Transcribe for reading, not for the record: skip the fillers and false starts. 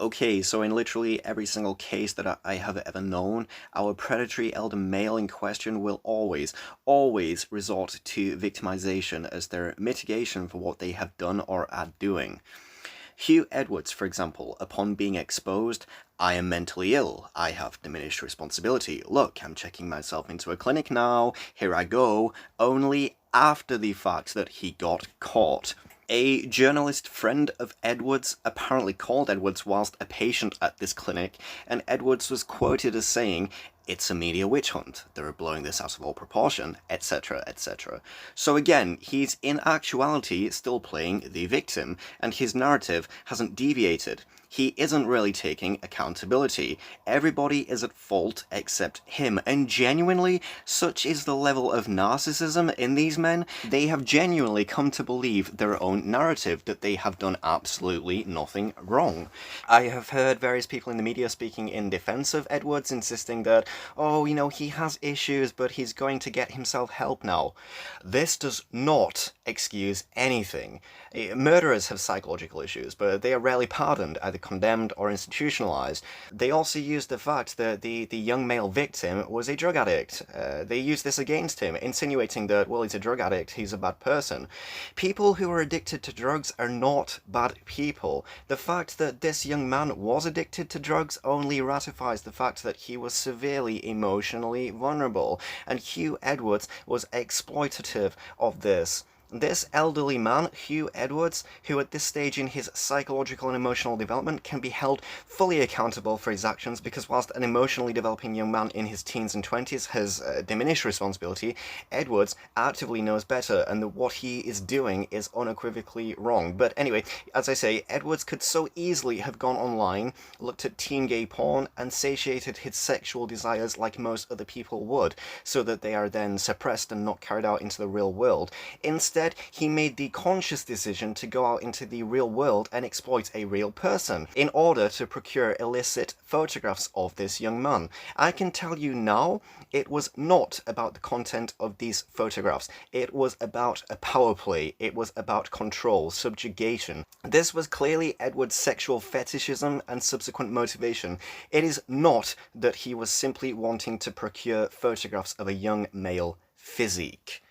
Okay, so in literally every single case that I have ever known, our predatory elder male in question will always resort to victimization as their mitigation for what they have done or are doing. Hugh Edwards, for example, upon being exposed, I am mentally ill, I have diminished responsibility, look, I'm checking myself into a clinic now, here I go, only after the fact that he got caught. A journalist friend of Edwards apparently called Edwards whilst a patient at this clinic, and Edwards was quoted as saying, "It's a media witch hunt, they're blowing this out of all proportion, etc., etc." So again, he's in actuality still playing the victim, and his narrative hasn't deviated. He isn't really taking accountability. Everybody is at fault except him, and genuinely, such is the level of narcissism in these men, they have genuinely come to believe their own narrative, that they have done absolutely nothing wrong. I have heard various people in the media speaking in defense of Edwards, insisting that, oh, he has issues, but he's going to get himself help now. This does not excuse anything. Murderers have psychological issues, but they are rarely pardoned, either condemned or institutionalized. They also use the fact that the young male victim was a drug addict. They use this against him, insinuating that, well, he's a drug addict, he's a bad person. People who are addicted to drugs are not bad people. The fact that this young man was addicted to drugs only ratifies the fact that he was severely emotionally vulnerable, and Hugh Edwards was exploitative of this. This elderly man, Hugh Edwards, who at this stage in his psychological and emotional development can be held fully accountable for his actions, because whilst an emotionally developing young man in his teens and 20s has diminished responsibility, Edwards actively knows better, and that what he is doing is unequivocally wrong. But anyway, as I say, Edwards could so easily have gone online, looked at teen gay porn, and satiated his sexual desires like most other people would, so that they are then suppressed and not carried out into the real world. Instead, he made the conscious decision to go out into the real world and exploit a real person in order to procure illicit photographs of this young man. I can tell you now, it was not about the content of these photographs. It was about a power play. It was about control, subjugation. This was clearly Edward's sexual fetishism and subsequent motivation. It is not that he was simply wanting to procure photographs of a young male physique.